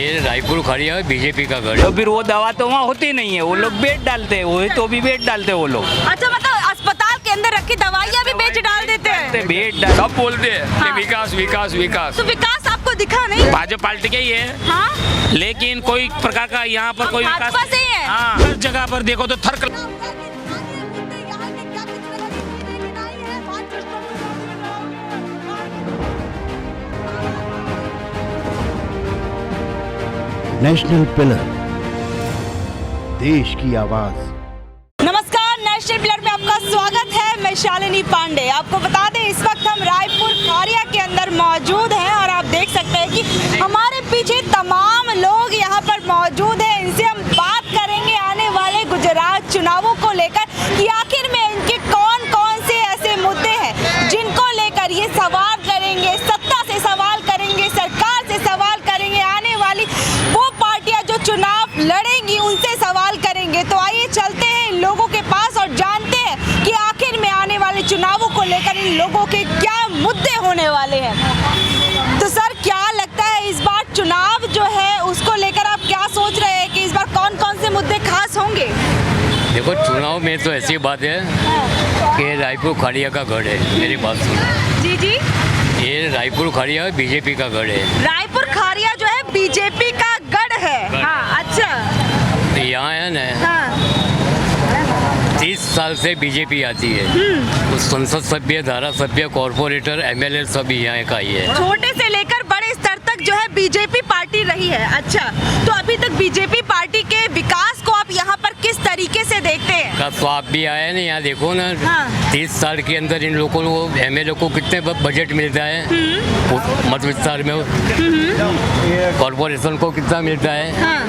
ये रायपुर खड़िया है, बीजेपी का गढ़ है। तो फिर वो दवा तो वहाँ होती नहीं है, वो लोग बेच डालते हैं, वो तो भी बेच डालते हैं वो लोग। अच्छा, मतलब अस्पताल के अंदर रखी दवाइयाँ भी बेच डाल देते हैं। बेच डाल सब बोलते हैं हाँ। कि विकास विकास विकास। तो विकास आपको दिखा नहीं? भाजपा पार्टी के ही है, हाँ, लेकिन कोई प्रकार का यहाँ पर कोई विकास भाजपा से ही है। हाँ, हर जगह पर देखो तो थर्ड नेशनल पिलर, देश की आवाज। नमस्कार, नेशनल पिलर में आपका स्वागत है। मैं शालिनी पांडे। आपको बता दें, इस वक्त हम रायपुर खारिया के अंदर मौजूद हैं और आप देख सकते हैं कि हमारे पीछे तमाम लोग यहाँ पर मौजूद हैं। इनसे हम बात करेंगे आने वाले गुजरात चुनावों को लेकर कि आखिर में इनके कौन कौन से ऐसे मुद्दे हैं जिनको लेकर ये सवाल करेंगे, सत्ता से सवाल करेंगे, सरकार से सवाल करेंगे, आने वाली वो पार्टियां जो चुनाव लड़ेंगी उनसे सवाल करेंगे। तो आइए चलते हैं इन लोगों के पास और जानते हैं कि आखिर में आने वाले चुनावों को लेकर इन लोगों के क्या मुद्दे होने वाले हैं। तो सर, क्या लगता है इस बार चुनाव जो है उसको लेकर आप क्या सोच रहे हैं कि इस बार कौन कौन से मुद्दे खास होंगे? देखो, चुनाव में तो ऐसी बात है कि रायपुर खड़िया का गढ़ है। मेरी बात सुनो, जी जी, ये रायपुर खड़िया है, बीजेपी का गढ़ है। रायपुर खारिया जो है बीजेपी का गढ़ है। हाँ, अच्छा। तो यहाँ है ना, हाँ, 30 साल से बीजेपी आती है। उस संसद सभ्य, धारा सभ्य, कॉर्पोरेटर, एमएलए सब यहाँ का ही है। छोटे से लेकर बड़े स्तर तक जो है बीजेपी पार्टी रही है। अच्छा, तो अभी तक बीजेपी पार्टी के विकास को आप यहाँ पर किस तरीके से देखते हैं? का तो आप भी आए ना, यहाँ देखो ना। हाँ। 30 साल के अंदर इन लोगों को, एमएलए को कितने बजट मिलता है मत विस्तार में, कॉर्पोरेशन को कितना मिलता है, हाँ,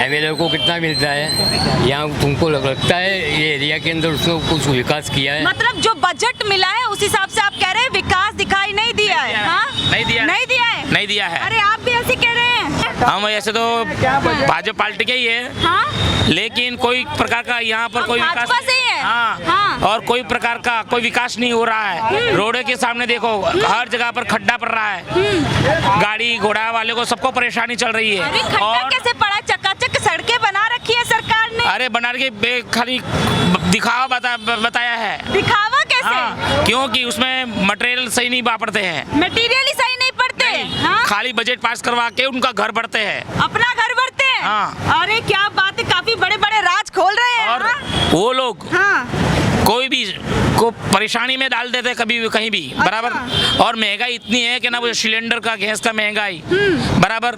एमएलए को कितना मिलता है। यहाँ तुमको लगता है ये एरिया के अंदर उसने कुछ विकास किया है? मतलब जो बजट मिला है उस हिसाब से आप कह रहे हैं विकास दिखाई नहीं दिया है? हाँ? नहीं दिया है। नहीं दिया है? नहीं दिया है। अरे आप भी ऐसे कह रहे हैं? हम ऐसे तो भाजपा पार्टी के ही है, हाँ, लेकिन कोई प्रकार का यहाँ पर कोई विकास भाजपा से ही है। हाँ, हाँ। और कोई प्रकार का कोई विकास नहीं हो रहा है। रोड के सामने देखो, हर जगह पर खड्डा पड़ रहा है, गाड़ी घोड़ा वाले को सबको परेशानी चल रही है। अरे खड्डा कैसे पड़ा? चकाचक सड़कें बना रखी है सरकार ने। अरे बना के खाली दिखावा बताया है। दिखावा कैसे? हाँ, क्योंकि उसमें मटेरियल सही नहीं वापरते हैं, मटेरियल ही सही नहीं पड़ते। हाँ? खाली बजट पास करवा के उनका घर बढ़ते हैं, अपना घर बढ़ते हैं। हाँ। अरे क्या बात है, काफी बड़े बड़े राज खोल रहे हैं। और हाँ? वो लोग हाँ, कोई भी को परेशानी में डाल देते कभी भी कहीं भी, बराबर। और महंगाई इतनी है कि ना, वो सिलेंडर का, गैस का महंगाई, बराबर,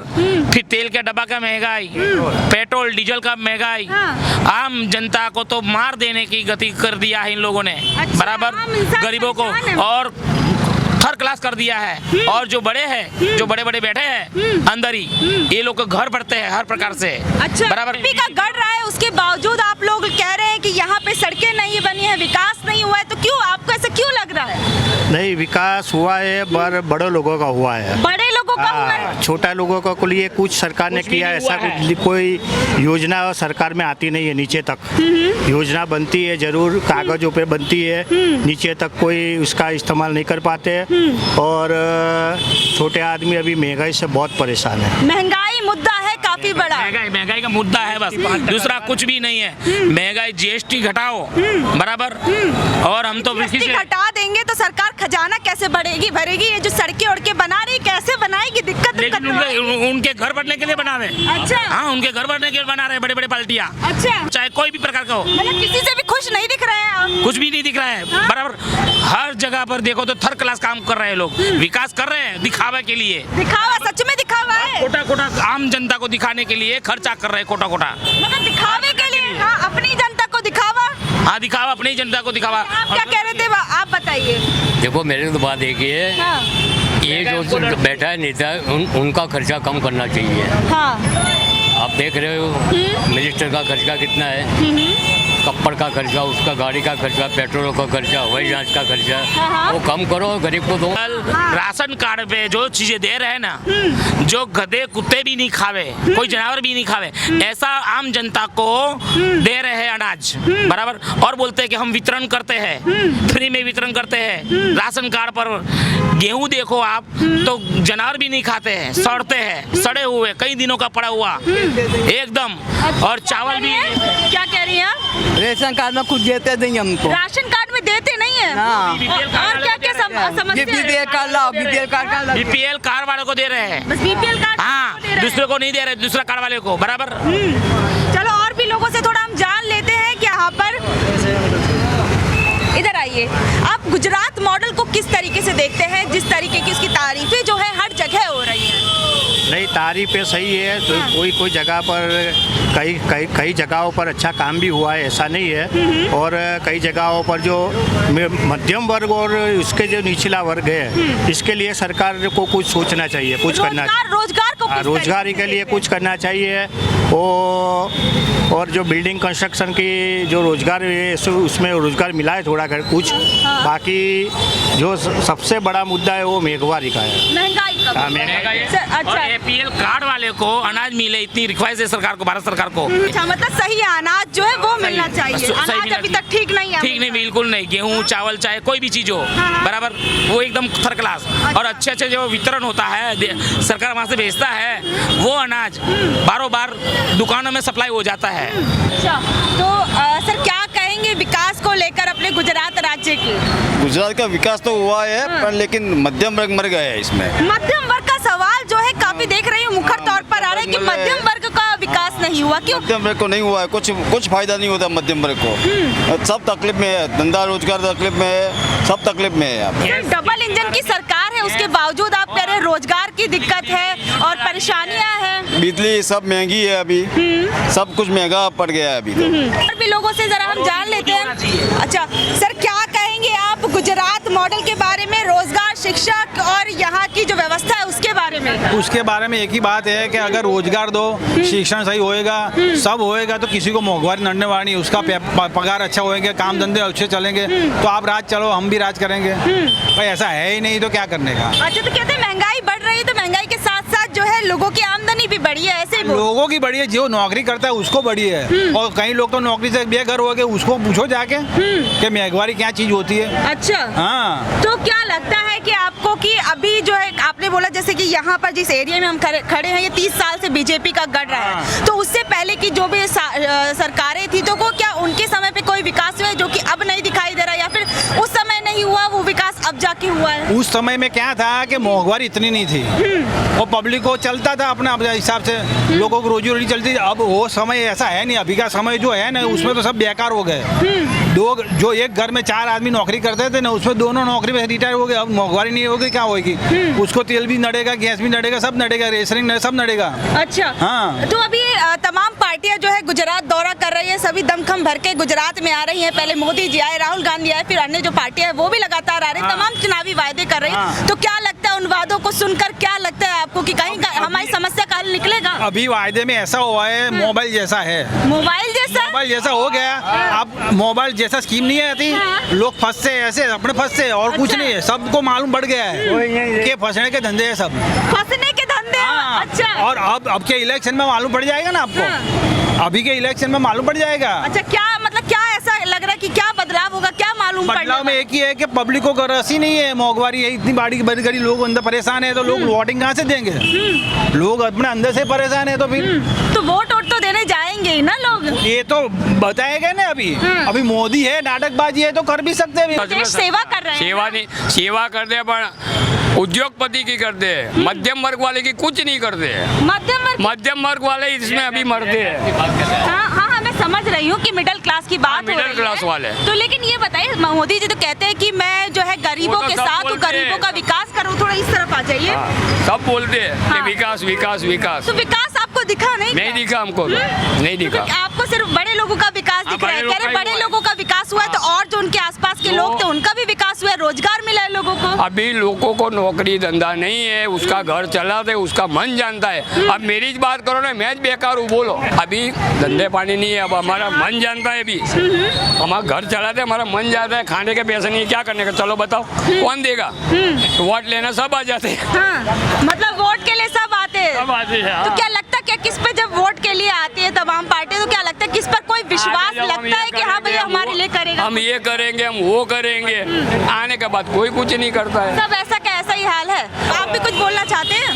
फिर तेल के डब्बा का महंगाई, पेट्रोल डीजल का महंगाई, हाँ। आम जनता को तो मार देने की गति कर दिया है इन लोगों ने, अच्छा, बराबर, आम इंसान गरीबों को परेशान है। और थर्ड क्लास कर दिया है। और जो बड़े हैं, जो बड़े बड़े बैठे हैं अंदर ही, ये लोग घर बढ़ते हैं हर प्रकार से। अच्छा, बराबर। बीजेपी का गढ़ रहा है, उसके बावजूद आप लोग कह रहे हैं कि यहाँ पे सड़कें नहीं बनी है, विकास नहीं हुआ है, तो क्यों, आपको ऐसा क्यों लग रहा है? नहीं, विकास हुआ है पर बड़े लोगों का हुआ है। बड़े लोगों का हुआ है? छोटा लोगों को लिए कुछ सरकार ने कुछ भी किया, नहीं ऐसा हुआ कुछ कोई योजना सरकार में आती नहीं है। नीचे तक योजना बनती है जरूर, कागजों पे बनती है, नीचे तक कोई उसका इस्तेमाल नहीं कर पाते। और छोटे आदमी अभी महंगाई से बहुत परेशान है। महंगाई मुद्दा है काफी बड़ा। महंगाई का मुद्दा है बस, दूसरा कुछ भी नहीं है। महंगाई, जीएसटी घटाओ, बराबर। और हम तो जीएसटी घटा देंगे तो सरकार खजाना कैसे भरेगी? ये जो सड़कें उड़के बना रही, कैसे बनाएगी? दिक्कत लेकिन उनके घर बढ़ने के लिए बना रहे। अच्छा। हाँ, उनके घर बढ़ने के लिए बना रहे बड़े बड़े पार्टियां, अच्छा, चाहे कोई भी प्रकार का हो। मतलब किसी से भी खुश नहीं दिख रहे हैं आप? कुछ भी नहीं दिख रहा है, बराबर। हर जगह पर देखो तो थर्ड क्लास काम कर रहे हैं लोग, विकास कर रहे हैं दिखावे के लिए। दिखावा, सच में दिखावा है? कोटा कोटा आम जनता को दिखाने के लिए खर्चा कर रहे हैं, कोटा कोटा। मतलब दिखावे के लिए? हाँ, अपनी जनता को दिखावा। हाँ, दिखावा, अपनी जनता को दिखावा। आप क्या कह रहे थे, आप बताइए। देखो, मेरी तो बात एक ही है, हाँ, ये जो बैठा है नेता, उनका खर्चा कम करना चाहिए। हाँ, आप देख रहे हो मिनिस्टर का खर्चा कितना है, कपड़ का खर्चा, उसका गाड़ी का खर्चा, पेट्रोल का खर्चा, हवाई जहाज का खर्चा, वो कम करो, गरीब को दो। राशन कार्ड पे जो चीजें दे रहे हैं ना, जो गधे कुत्ते भी नहीं खावे, कोई जानवर भी नहीं खावे, ऐसा आम जनता को दे रहे हैं अनाज, बराबर। और बोलते हैं कि हम वितरण करते हैं, फ्री में वितरण करते हैं। राशन कार्ड पर गेहूं देखो आप तो जानवर भी नहीं खाते हैं, सड़ते हैं, सड़े हुए कई दिनों का पड़ा हुआ एकदम। और चावल भी। क्या कह रही हैं आप? रेशन कार्ड में कुछ देते नहीं हमको, राशन कार्ड में देते नहीं है। हाँ। और क्या क्या समस्या बीपीएल कार्ड लाओ, बीपीएल कार्ड बीपीएल कार्ड वाले को दे रहे हैं, बस बीपीएल कार्ड हाँ, दूसरे को नहीं दे रहे, दूसरा कार्ड वाले को, बराबर। चलो और भी लोगों से थोड़ा हम जान लेते हैं कि यहाँ पर, इधर आइए, आप गुजरात मॉडल को किस तरीके से देखते हैं, जिस तरीके की उसकी तारीफें जो है हर जगह हो रही हैं? नहीं, तारीफें सही है, तो कोई जगह पर कई जगहों पर अच्छा काम भी हुआ है, ऐसा नहीं है। और कई जगहों पर जो मध्यम वर्ग और उसके जो निचला वर्ग है, इसके लिए सरकार को कुछ सोचना चाहिए, कुछ करना चाहिए। रोजगार को किस रोजगार के लिए कुछ करना चाहिए। और जो बिल्डिंग कंस्ट्रक्शन की जो रोजगार है, उसमें रोजगार मिला है थोड़ा कुछ। बाकी जो सबसे बड़ा मुद्दा है वो महंगाई का है, महंगाई का। हाँ, महंगाई। और एपीएल कार्ड वाले को अनाज मिले, इतनी रिक्वेस्ट है सरकार को, भारत सरकार को। अच्छा, मतलब सही अनाज जो है वो मिलना चाहिए। अनाज अभी तक ठीक नहीं है, ठीक नहीं, बिल्कुल नहीं। गेहूं, चावल, चाहे कोई भी चीज हो, बराबर, वो एकदम थर्ड क्लास। और अच्छे अच्छे जो वितरण होता है, सरकार वहाँ से भेजता है, वो अनाज बारों बार दुकानों में सप्लाई हो जाता है। अच्छा, तो सर क्या कहेंगे विकास को लेकर अपने गुजरात राज्य की? गुजरात का विकास तो हुआ है, पर लेकिन मध्यम वर्ग मर गया है इसमें। मध्यम वर्ग का सवाल जो है काफी देख रही हूँ मुखर तौर पर आ रहा है कि मध्यम वर्ग का विकास नहीं हुआ। क्यों? मध्यम वर्ग को नहीं हुआ है, कुछ फायदा नहीं होता मध्यम वर्ग को। सब तकलीफ में है, धंधा रोजगार तकलीफ में है, सब तकलीफ में है यहाँ पे। डबल इंजन की सरकार है, उसके बावजूद आप कह रहे हैं रोजगार की दिक्कत है और परेशानियां हैं। बिजली सब महंगी है अभी, सब कुछ महंगा पड़ गया है अभी तो। और भी लोगों से जरा हम जान लेते हैं। अच्छा सर, क्या कहेंगे आप गुजरात मॉडल के बारे में, रोजगार, शिक्षा और यहाँ की जो व्यवस्था है उसके बारे में? उसके बारे में एक ही बात है कि अगर रोजगार दो, शिक्षण सही होएगा, सब होएगा, तो किसी को महंगाई नड़ने वाली, उसका पगार अच्छा होएगा, काम धंधे अच्छे चलेंगे, तो आप राज चलो, हम भी राज करेंगे। भाई ऐसा है ही नहीं तो क्या करने का। अच्छा, तो कहते हैं महंगाई बढ़ रही है, तो महंगाई के साथ साथ जो है लोगों की आमदनी भी बढ़ी है, ऐसे ही लोगों की बढ़ी है, जो नौकरी करता है उसको बढ़ी है। और कई लोग तो नौकरी से बेघर हो गए, उसको पूछो जाके कि महंगाई क्या चीज होती है। अच्छा, हाँ, तो क्या लगता है कि आपको कि अभी जो है आपने बोला जैसे कि यहाँ पर जिस एरिया में हम खड़े हैं, ये 30 साल से बीजेपी का गढ़ रहा है, तो उससे पहले की जो भी सरकारें थी, तो वो क्या उनके समय पे कोई विकास हुआ है जो कि अब नहीं दिखाई दे रहा है, या फिर उस समय नहीं हुआ वो विकास अब जाके हुआ है? उस समय में क्या था कि महंगाई इतनी नहीं थी और पब्लिक को चलता था अपना हिसाब से, लोगों को रोजी रोटी चलती थी। अब वो समय ऐसा है नहीं, अभी का समय जो है ना, उसमें तो सब बेकार हो गए। जो एक घर में 4 आदमी नौकरी करते थे ना, उसमें दोनों नौकरी में रिटायर हो गए। अब महंगाई नहीं होगी, क्या होगी? उसको तेल भी नड़ेगा, गैस भी नड़ेगा, सब नड़ेगा, रेशनिंग सब नड़ेगा। अच्छा, हाँ। तो अभी तमाम पार्टियां जो है गुजरात दौरा कर रही है, सभी दमखम भर के गुजरात में आ रही हैं। पहले मोदी जी आए, राहुल गांधी आए, फिर अन्य जो पार्टियां है वो भी लगातार आ रही है, तमाम चुनावी वायदे कर रही है। तो क्या लगता है उन वादों को सुनकर, क्या लगता है आपको कि कहीं हमारी समस्या का हल निकलेगा? अभी वायदे में ऐसा हुआ है, मोबाइल जैसा है, मोबाइल जैसा हो गया। अब मोबाइल जैसा स्कीम नहीं आती, लोग फंसते ऐसे, अपने फंसते और कुछ नहीं है, सबको मालूम पड़ गया है कि फंसने के धंधे है, सब फंसने के धंधे। अच्छा, और अब के इलेक्शन में मालूम पड़ जाएगा ना आपको, अभी के इलेक्शन में मालूम पड़ जाएगा। अच्छा, क्या मतलब क्या ऐसा लग रहा है कि क्या बदलाव होगा, क्या मालूम पड़ने बदलाव में एक ही है कि पब्लिक को रस ही नहीं है, महंगाई है इतनी बड़ी लोग अंदर परेशान है, तो लोग वोटिंग कहाँ से देंगे? लोग अपने अंदर से परेशान है, तो फिर तो वोट तो देने जाएंगे ही ना लोग। ये तो बताएगा ना, अभी मोदी है, नाटकबाजी है, तो कर भी सकते हैं। देश सेवा कर रहे हैं, सेवा करते हैं, पर उद्योगपति की करते हैं, मध्यम वर्ग वाले की कुछ नहीं करते। मध्यम वर्ग वाले इसमें अभी मरते हैं। हाँ, मैं समझ रही हूँ कि मिडिल क्लास की बात हो रही है, मिडिल क्लास वाले। तो लेकिन ये बताइए, मोदी जी तो कहते हैं कि मैं जो है गरीबों के साथ हूँ, गरीबों का विकास करूँ। थोड़ा इस तरफ आ जाइए। सब बोलते हैं कि विकास विकास विकास, तो विकास आपको दिखा नहीं दिखा हमको, नहीं दिखा। आपको सिर्फ बड़े लोगों का विकास दिख रहा है। कह रहे बड़े लोगों का विकास हुआ है, तो और जो उनके आसपास के लोग थे उनका भी विकास विकास हुआ, रोजगार मिला है लोगों को? अभी लोगों को नौकरी धंधा नहीं है, उसका घर चलाते उसका मन जानता है। अब मेरी बात करो ना, मैं बेकार हूँ बोलो, अभी धंधे पानी नहीं है, अब हमारा मन जानता है। अभी हमारा घर चलाते हमारा मन जाता है, खाने के पैसे नहीं, क्या करने का, चलो बताओ कौन देगा? वोट लेना सब आ जाते हैं। हाँ, मतलब वोट के लिए सब आते हैं। सब आते हैं, तो हाँ। क्या लगता है, क्या किस पे जब वोट के लिए आती है तमाम पार्टी, तो क्या लगता है किस पर कोई विश्वास लगता है कि हाँ भैया हमारे लिए करेगा? हम ये करेंगे, हम वो करेंगे, आने के बाद कोई कुछ नहीं करता है। सब ऐसा का ऐसा ही हाल है। आप भी कुछ बोलना चाहते हैं?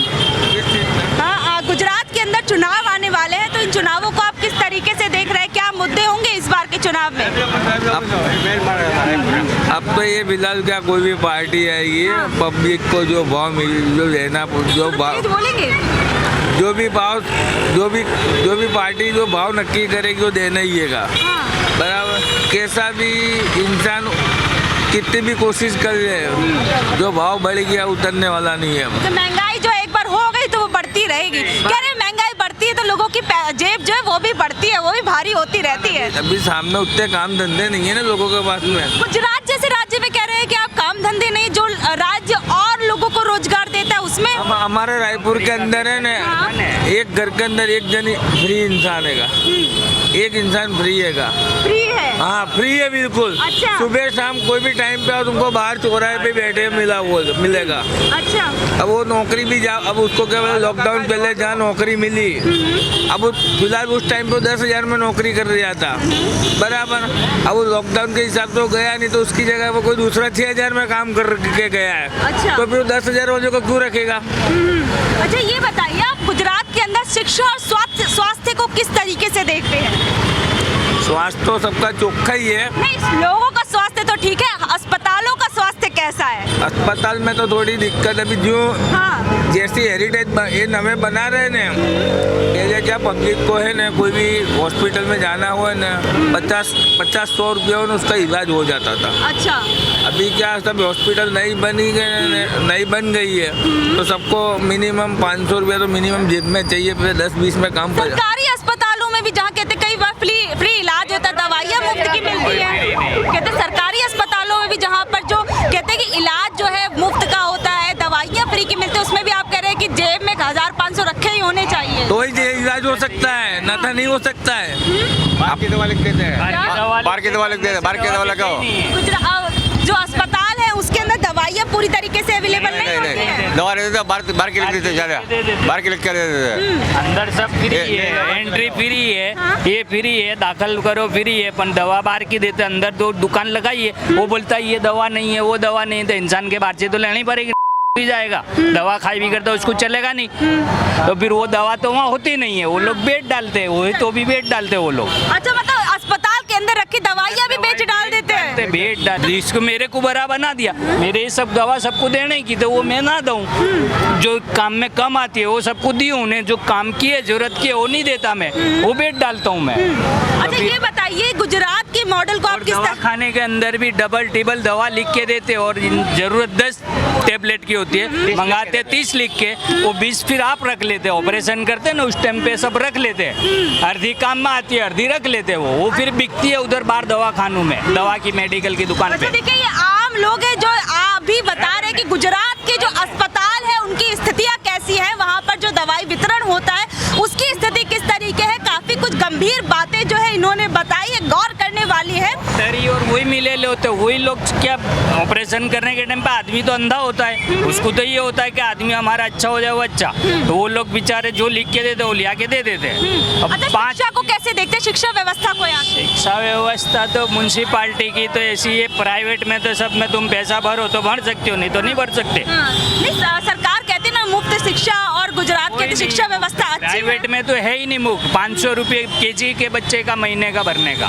हाँ, गुजरात के अंदर चुनाव आने वाले हैं, तो इन चुनावों को आप किस तरीके से देख रहे हैं? क्या मुद्दे होंगे इस बार के चुनाव में? अब तो ये फिलहाल क्या कोई भी पार्टी आएगी, पब्लिक को जो भाव जो देना, जो भाव, बोलेंगे जो भी भाव, जो भी पार्टी जो भाव नक्की करेगी वो देना ही है। बराबर, कैसा भी इंसान कितनी भी कोशिश कर ले, जो भाव बढ़ गया उतरने वाला नहीं है। तो महंगाई जो एक बार हो गई तो वो बढ़ती रहेगी। कह रहे महंगाई बढ़ती है तो लोगों की जेब जो है वो भी बढ़ती है, वो भी भारी होती रहती है। अभी सामने उतने काम धंधे नहीं है ना लोगों के पास में। गुजरात जैसे राज्य में कह रहे हैं कि आप काम धंधे नहीं, जो राज्य और लोगों को रोजगार देता है उसमें। हमारे रायपुर के अंदर है ना, एक घर के अंदर एक जन फ्री इंसान है, एक इंसान फ्री है। फ्री है? हाँ, फ्री है बिल्कुल। अच्छा। सुबह शाम कोई भी टाइम पे आओ, तुमको बाहर चौराहे पे बैठे मिलेगा। अच्छा। अब वो नौकरी भी जा, अब उसको क्या बोले, लॉकडाउन पहले जहाँ नौकरी मिली, अब वो फिलहाल उस टाइम पे 10,000 में नौकरी कर रहा था, बराबर। अब वो लॉकडाउन के हिसाब से गया नहीं, तो उसकी जगह वो कोई दूसरा 6,000 में काम कर के गया है। अच्छा। तो फिर 10,000 वाले को क्यों रखेगा? अच्छा, ये बताइए आप गुजरात के अंदर शिक्षा और स्वास्थ्य को किस तरीके से देखते हैं? स्वास्थ्य तो सबका चोखा ही है। नहीं, लोगों का स्वास्थ्य तो ठीक है, अस्पतालों का स्वास्थ्य कैसा है? अस्पताल में तो थोड़ी दिक्कत अभी जो जैसी हेरिटेज ये नवे बना रहे ना, ये क्या पब्लिक को है ना, कोई भी हॉस्पिटल में जाना हुआ ना, 50-100 रुपये में उसका इलाज हो जाता था। अच्छा। अभी क्या सब हॉस्पिटल नहीं बन गई है, तो सबको मिनिमम 500 रुपये तो मिनिमम जेब में चाहिए, फिर 10-20 में काम कर। सरकारी अस्पतालों में भी जहाँ कहते कई बार फ्री इलाज होता है, दवाइयाँ मुफ्त की मिलती है, कहते सरकारी अस्पतालों में भी जहाँ पर जो कहते हैं कि इलाज जो है मुफ्त का होता है, दवाइयाँ फ्री की मिलती है, उसमें भी आप कह रहे हैं कि जेब में 1000-500 रखे ही होने चाहिए, तो ही इलाज हो सकता है, ना तो नहीं हो सकता है। आपकी दवा लिख देते हैं, बाहर की दवा लिख देते हैं, बाहर की दवा लगाओ। जो अस्पताल है उसके अंदर दवाइयाँ पूरी तरीके से अवेलेबल नहीं होती है। दवा देते बाहर की लिख देते ज़्यादा, बाहर की लिख कर देते। अंदर सब फ्री है, एंट्री फ्री है, ये फ्री है, दाखिल करो फ्री है, पर दवा बाहर की देते। अंदर दो दुकान लगाइए, वो बोलता है ये दवा नहीं है, वो दवा नहीं है, तो इंसान के बाहर से तो लेनी पड़ेगी, भी जाएगा, दवा खाई भी करता उसको चलेगा नहीं, तो फिर वो दवा तो वहाँ होती नहीं है, वो लोग बेच डालते हैं, वो तो भी बेच डालते हैं वो लोग। अच्छा, मतलब अस्पताल के अंदर रखी दवाइयाँ भी बेच डाल देते हैं। बेच डाल, इसको मेरे को बड़ा बना दिया, मेरे ये सब दवा सबको देने की, तो वो मैं ना दूं, जो काम में कम आती है वो सबको दी, उन्हें जो काम की है जरूरत की है वो नहीं देता मैं, वो बेच डालता हूँ मैं। अच्छा, ये बताइए गुजरात के मॉडल को आप किस तरह? खाने के अंदर भी डबल टेबल दवा लिख के देते, और जरूरत 10 टेबलेट की होती है, मंगाते 30 लिख के, वो 20 फिर आप रख लेते, ऑपरेशन करते ना उस टाइम पे सब रख लेते, अर्धी काम में आती है, अर्धी रख लेते, वो फिर बिकती है उधर बाहर दवा खानों में, दवा की मेडिकल की दुकान पे। देखिए, ये आम लोग हैं जो अभी बता रहे हैं कि गुजरात के जो अस्पताल है उनकी स्थितियाँ कैसी है, वहाँ पर जो दवाई वितरण होता है उसकी स्थिति किस तरीके है। काफी कुछ गंभीर बातें जो है इन्होंने बताई है, गौर करने वाली है। और वही मिले होते, वही लोग क्या ऑपरेशन करने के टाइम पे आदमी तो अंधा होता है, उसको तो ये होता है कि आदमी हमारा अच्छा हो जाए, वो अच्छा, तो वो लोग बेचारे जो लिख के देते वो लिया के दे देते। अब अच्छा, शिक्षा को कैसे देखते हैं, शिक्षा व्यवस्था को? यहाँ शिक्षा व्यवस्था तो म्युनिसिपालिटी की तो ऐसी है, प्राइवेट में तो सब में तुम पैसा भरो तो भर सकते हो, नहीं तो नहीं भर सकते। नहीं, सरकार कहती ना मुफ्त शिक्षा, और गुजरात की शिक्षा व्यवस्था अच्छी है। प्राइवेट में तो है ही नहीं मुफ्त, 500 रुपये केजी के बच्चे का महीने का भरने का,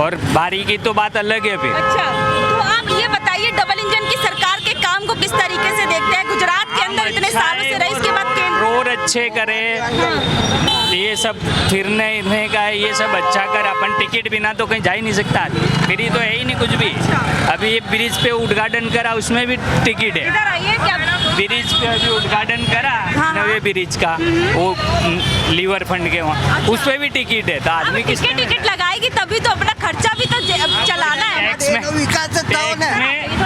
और बारी की तो बात अलग है फिर। अच्छा, तो आप ये बताइए डबल इंजन की सरकार के काम को किस तरीके से देखते हैं? गुजरात के अंदर इतने सालों से रही, इसके बाद रोड अच्छे करे, ये सब फिरने का है, ये सब अच्छा कर, अपन टिकट बिना तो कहीं जा ही नहीं सकता, फ्री तो है ही नहीं कुछ भी। अभी ये ब्रिज पे उद्घाटन करा, उसमें भी टिकट है। इधर आइए, क्या ब्रिज पे अभी उद्घाटन करा, हाईवे ब्रिज का, वो लीवर फंड के वहाँ, उस पे भी टिकट है। तो आदमी किस टिकट लगाएगी तभी तो अपना खर्चा भी तो चलाना है।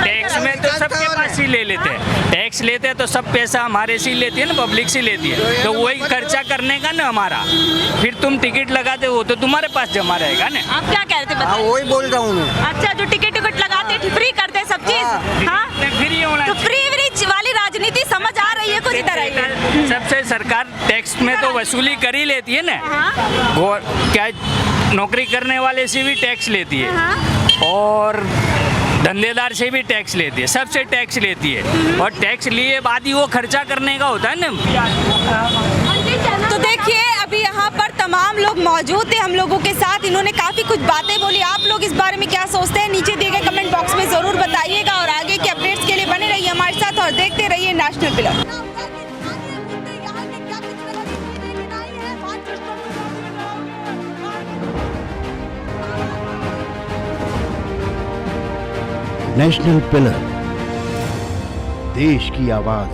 टैक्स में तो सबके पास ही ले लेते हैं, टैक्स लेते हैं तो सब पैसा हमारे से ही लेती है ना, पब्लिक से लेती है, तो वही खर्चा करने का ना हमारा। फिर तुम टिकट लगाते हो तो तुम्हारे पास जमा रहेगा ना। आप क्या कह रहे थे बताइए? वही बोल रहा हूँ मैं। अच्छा, जो टिकट लगाते फ्री करते हैं सब चीज, हाँ फ्री होना तो फ्री वाली राजनीति समझ आ रही है कुछ इधर आई है। सबसे सरकार टैक्स में तो वसूली कर ही लेती है ना, वो क्या नौकरी करने वाले से भी टैक्स लेती है और धंधेदार से भी टैक्स लेती है, सबसे टैक्स लेती है, और टैक्स लिए बाद ही वो खर्चा करने का होता है ना। तो देखिए अभी यहाँ पर तमाम लोग मौजूद थे हम लोगों के साथ, इन्होंने काफ़ी कुछ बातें बोली। आप लोग इस बारे में क्या सोचते हैं नीचे दिए गए कमेंट बॉक्स में ज़रूर बताइएगा, और आगे के अपडेट्स के लिए बने रहिए हमारे साथ और देखते रहिए नेशनल पिलर। नेशनल पिलर, देश की आवाज।